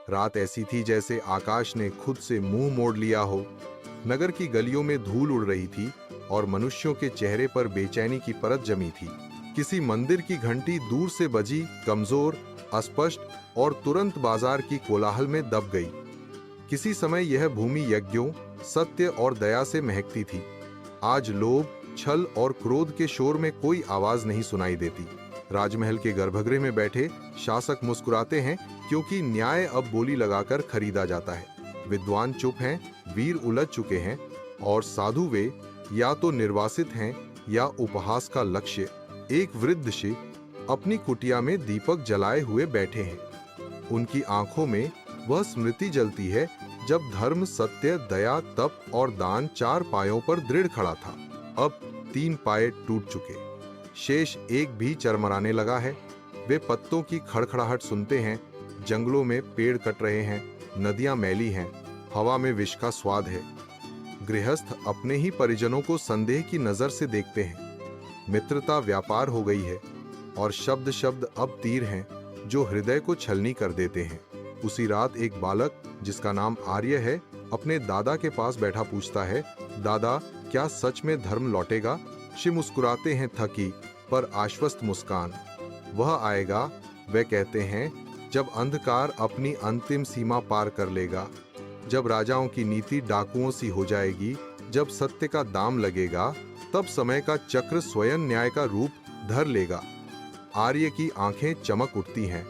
रात ऐसी थी जैसे आकाश ने खुद से मुंह मोड़ लिया हो। नगर की गलियों में धूल उड़ रही थी और मनुष्यों के चेहरे पर बेचैनी की परत जमी थी। किसी मंदिर की घंटी दूर से बजी, कमजोर, अस्पष्ट और तुरंत बाजार की कोलाहल में दब गई। किसी समय यह भूमि यज्ञों, सत्य और दया से महकती थी। आज लोभ, छल और क्रोध के शोर में कोई आवाज नहीं सुनाई देती। राजमहल के गर्भगृह में बैठे शासक मुस्कुराते हैं क्योंकि न्याय अब बोली लगाकर खरीदा जाता है। विद्वान चुप हैं, वीर उलझ चुके हैं और साधु वे या तो निर्वासित हैं या उपहास का लक्ष्य। एक वृद्ध शिव अपनी कुटिया में दीपक जलाए हुए बैठे हैं। उनकी आंखों में वह स्मृति जलती है जब धर्म, सत्य, दया, तप और दान 4 पायों पर दृढ़ खड़ा था। अब 3 पाए टूट चुके, शेष एक भी चरमराने लगा है। वे पत्तों की खड़खड़ाहट सुनते हैं। जंगलों में पेड़ कट रहे हैं, नदियां मैली हैं, हवा में विष का स्वाद है। गृहस्थ अपने ही परिजनों को संदेह की नजर से देखते हैं। मित्रता व्यापार हो गई है और शब्द शब्द अब तीर हैं जो हृदय को छलनी कर देते हैं। उसी रात एक बालक जिसका नाम आर्य है अपने दादा के पास बैठा पूछता है, दादा क्या सच में धर्म लौटेगा? शिव मुस्कुराते हैं थकी पर आश्वस्त मुस्कान। वह आएगा, वे कहते हैं, जब अंधकार अपनी अंतिम सीमा पार कर लेगा, जब राजाओं की नीति डाकुओं सी हो जाएगी, जब सत्य का दाम लगेगा, तब समय का चक्र स्वयं न्याय का रूप धर लेगा। आर्य की आंखें चमक उठती हैं।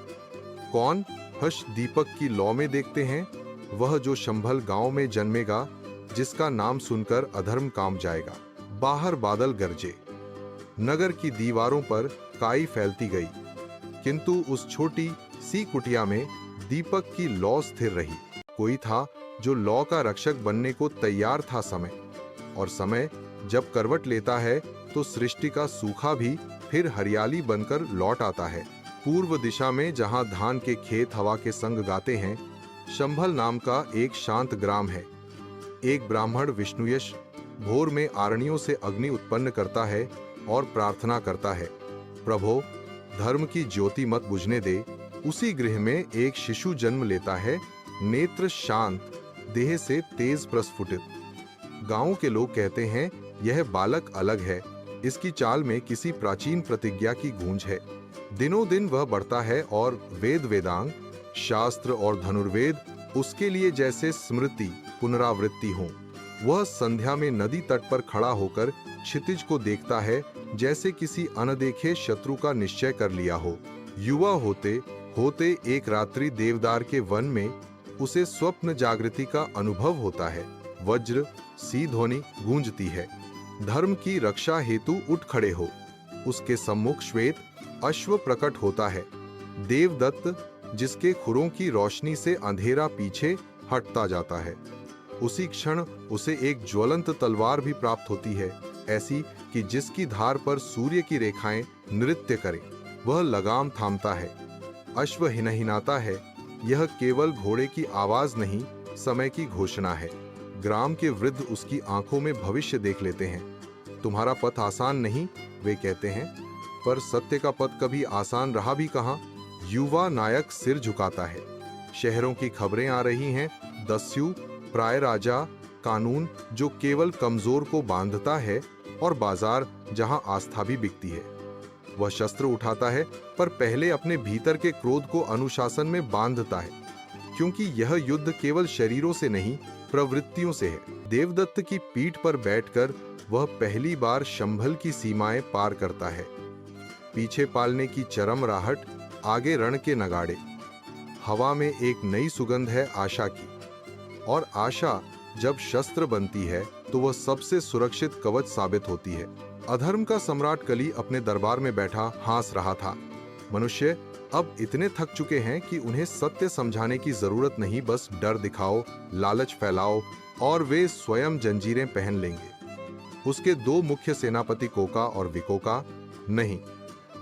कौन? हर्ष दीपक की लौ में देखते हैं। वह जो शंभल गांव में जन्मेगा, जिसका नाम सुनकर अधर्म काम जाएगा। बाहर बादल गरजे, नगर की दीवारों पर काई फैलती गई, किंतु उस छोटी सी कुटिया में दीपक की लौ स्थिर रही। कोई था जो लौ का रक्षक बनने को तैयार था। समय और समय जब करवट लेता है तो सृष्टि का सूखा भी फिर हरियाली बनकर लौट आता है। पूर्व दिशा में जहां धान के खेत हवा के संग गाते हैं, शंभल नाम का एक शांत ग्राम है। एक ब्राह्मण विष्णुयश भोर में आरण्यों से अग्नि उत्पन्न करता है और प्रार्थना करता है, प्रभो धर्म की ज्योति मत बुझने दे। उसी गृह में एक शिशु जन्म लेता है, नेत्र शांत, देह से तेज प्रस्फुटित। गांव के लोग कहते हैं यह बालक अलग है, इसकी चाल में किसी प्राचीन प्रतिज्ञा की गूंज है। दिनों दिन वह बढ़ता है और वेद वेदांग, शास्त्र और धनुर्वेद उसके लिए जैसे स्मृति, पुनरावृत्ति हो। वह संध्या में नदी तट पर खड़ा होकर क्षितिज को देखता है जैसे किसी अनदेखे शत्रु का निश्चय कर लिया हो। युवा होते होते एक रात्रि देवदार के वन में उसे स्वप्न जागृति का अनुभव होता है। वज्र सी ध्वनि गूंजती है, धर्म की रक्षा हेतु उठ खड़े हो। उसके सम्मुख श्वेत अश्व प्रकट होता है, देवदत्त, जिसके खुरों की रोशनी से अंधेरा पीछे हटता जाता है। उसी क्षण उसे एक ज्वलंत तलवार भी प्राप्त होती है, ऐसी कि जिसकी धार पर सूर्य की रेखाएं नृत्य करें। वह लगाम थामता है, अश्व हिनहिनाता है। यह केवल घोड़े की आवाज नहीं, समय की घोषणा है। ग्राम के वृद्ध उसकी आंखों में भविष्य देख लेते हैं। तुम्हारा पथ आसान नहीं, वे कहते हैं, पर सत्य का पथ कभी आसान रहा भी कहां। युवा नायक सिर झुकाता है। शहरों की खबरें आ रही हैं, दस्यु, प्राय राजा, कानून जो केवल कमजोर को बांधता है और बाजार जहां आस्था भी बिकती है। वह शस्त्र उठाता है, पर पहले अपने भीतर के क्रोध को अनुशासन में बांधता है, क्योंकि यह युद्ध केवल शरीरों से नहीं, प्रवृत्तियों से है। देवदत्त की पीठ पर बैठकर वह पहली बार शंभल की सीमाएं पार करता है। पीछे पालने की चरम राहट, आगे रण के नगाड़े। हवा में एक नई सुगंध है आशा की, और आशा जब शस्त्र बनती है तो वह सबसे सुरक्षित कवच साबित होती है। अधर्म का सम्राट कली अपने दरबार में बैठा हंस रहा था। मनुष्य अब इतने थक चुके हैं कि उन्हें सत्य समझाने की जरूरत नहीं, बस डर दिखाओ, लालच फैलाओ और वे स्वयं जंजीरें पहन लेंगे। उसके 2 मुख्य सेनापति कोका और विकोका नहीं,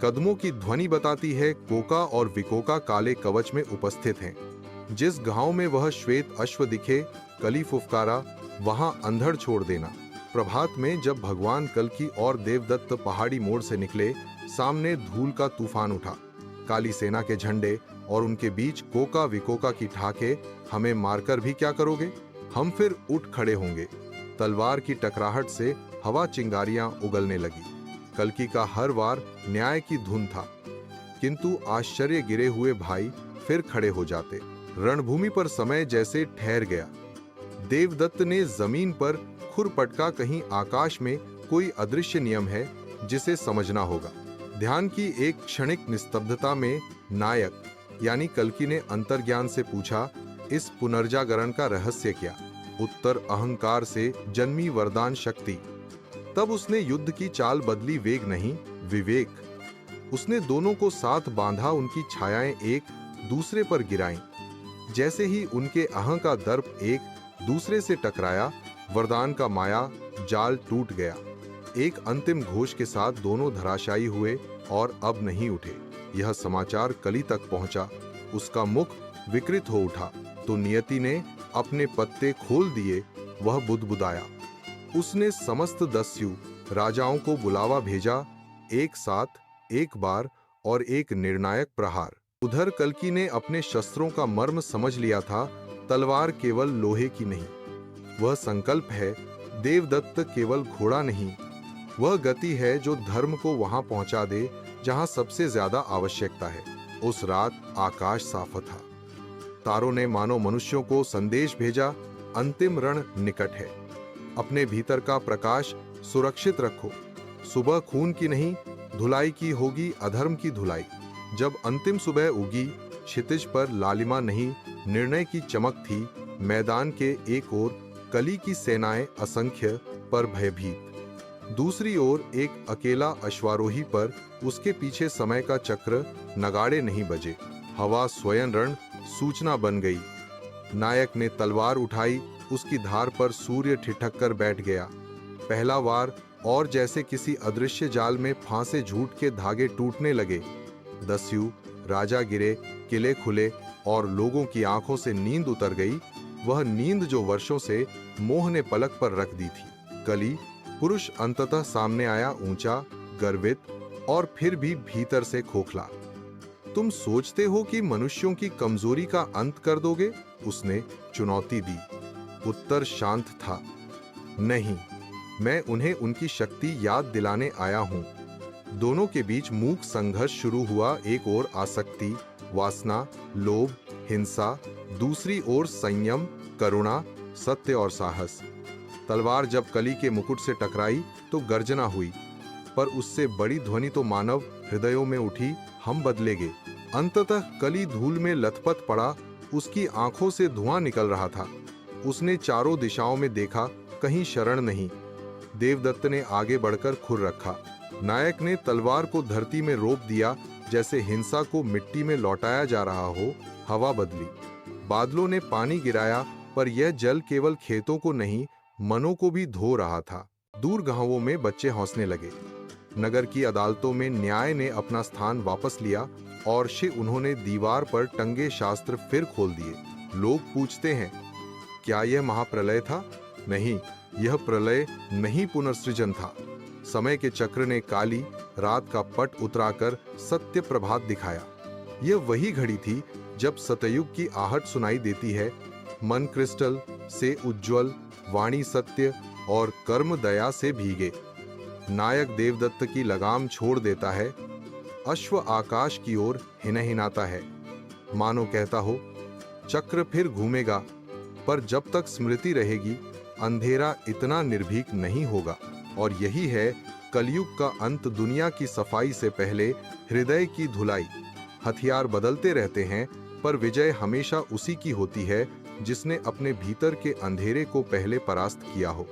कदमों की ध्वनि बताती है कोका और विकोका काले कवच में उपस्थित हैं। जिस गांव में वह श्वेत अश्व दिखे, कली फुफकारा, वहां अंधड़ छोड़ देना। प्रभात में जब भगवान कल्कि और देवदत्त पहाड़ी मोड़ से निकले, सामने धूल का तूफान उठा। काली सेना के झंडे और उनके बीच कोका विकोका की ठाके, हमें मारकर भी क्या करोगे? हम फिर उठ खड़े होंगे। तलवार की टकराहट से हवा चिंगारियां उगलने लगी। कल्कि का हर वार न्याय की धुन था, किंतु आश्चर्य गिरे हुए भाई फिर खड़े हो जाते। रणभूमि पर समय जैसे ठहर गया। देवदत्त ने जमीन पर खुर पटका, कहीं आकाश में कोई अदृश्य नियम है जिसे समझना होगा। ध्यान की एक क्षणिक निस्तब्धता में नायक यानी कल्कि ने अंतर्ज्ञान से पूछा, इस पुनर्जागरण का रहस्य क्या? उत्तर, अहंकार से जन्मी वरदान शक्ति। तब उसने युद्ध की चाल बदली, वेग नहीं, विवेक। उसने दोनों को साथ बांधा, उनकी छायाएं एक दूसरे पर गिराईं। जैसे ही उनके अहं का दर्प एक दूसरे से टकराया, वरदान का माया जाल टूट गया। एक अंतिम घोष के साथ दोनों धराशायी हुए और अब नहीं उठे। यह समाचार कली तक पहुंचा। उसका मुख विकृत हो उठा तो नियति ने अपने पत्ते खोल दिए। वह बुदबुदाया। उसने समस्त दस्यु राजाओं को बुलावा भेजा, एक साथ, एक बार और एक निर्णायक प्रहार। उधर कल्कि ने अपने शस्त्रों का मर्म समझ लिया था। तलवार केवल लोहे की नहीं, वह संकल्प है। देवदत्त केवल घोड़ा नहीं, वह गति है जो धर्म को वहां पहुंचा दे जहां सबसे ज्यादा आवश्यकता है। उस रात आकाश साफ था। तारों ने मानो मनुष्यों को संदेश भेजा, अंतिम रण निकट है। अपने भीतर का प्रकाश सुरक्षित रखो। सुबह खून की नहीं, धुलाई की होगी, अधर्म की धुलाई। जब अंतिम सुबह उगी, क्षितिज पर लालिमा नहीं, निर्णय की चमक थी। मैदान के एक ओर कली की सेनाएं असंख्य पर भयभीत, दूसरी ओर एक अकेला अश्वारोही पर, उसके पीछे समय का चक्र, नगाड़े नहीं बजे। हवा स्वयं रण सूचना बन गई। नायक ने तलवार उठाई, उसकी धार पर सूर्य ठिठक कर बैठ गया। पहला वार और जैसे किसी अदृश्य जाल में फांसे झूठ के धागे टूटने लगे। दस्यु राजा गिरे, किले खुले और लोगों की आंखों से नींद उतर गई, वह नींद जो वर्षों से मोह ने पलक पर रख दी थी। कली पुरुष अंततः सामने आया, ऊंचा, गर्वित और फिर भी भीतर से खोखला। तुम सोचते हो कि मनुष्यों की कमजोरी का अंत कर दोगे? उसने चुनौती दी। उत्तर शांत था, नहीं, मैं उन्हें उनकी शक्ति याद दिलाने आया हूं। दोनों के बीच मूक संघर्ष शुरू हुआ। एक ओर आसक्ति, वासना, लोभ, हिंसा, दूसरी ओर संयम, करुणा, सत्य और साहस। तलवार जब कली के मुकुट से टकराई तो गर्जना हुई, पर उससे बड़ी ध्वनि तो मानव हृदयों में उठी, हम बदलेंगे। अंततः कली धूल में लथपथ पड़ा, उसकी आंखों से धुआं निकल रहा था। उसने चारों दिशाओं में देखा, कहीं शरण नहीं। देवदत्त ने आगे बढ़कर खुर रखा। नायक ने तलवार को धरती में रोप दिया, जैसे हिंसा को मिट्टी में लौटाया जा रहा हो। हवा बदली, बादलों ने पानी गिराया, पर यह जल केवल खेतों को नहीं, मनों को भी धो रहा था। दूर गांवों में बच्चे हंसने लगे। नगर की अदालतों में न्याय ने अपना स्थान वापस लिया और उन्होंने दीवार पर टंगे शास्त्र फिर खोल दिए। लोग पूछते हैं, क्या यह महाप्रलय था? नहीं, यह प्रलय नहीं, पुनर्सृजन था। समय के चक्र ने काली रात का पट उतराकर सत्य प्रभात दिखाया। यह वही घड़ी थी जब सतयुग की आहट सुनाई देती है। मन क्रिस्टल से उज्जवल, वाणी सत्य और कर्म दया से भीगे। नायक देवदत्त की लगाम छोड़ देता है। अश्व आकाश की ओर हिनहिनाता है, मानो कहता हो, चक्र फिर घूमेगा, पर जब तक स्मृति रहेगी अंधेरा इतना निर्भीक नहीं होगा। और यही है कलयुग का अंत, दुनिया की सफाई से पहले हृदय की धुलाई। हथियार बदलते रहते हैं, पर विजय हमेशा उसी की होती है जिसने अपने भीतर के अंधेरे को पहले परास्त किया हो।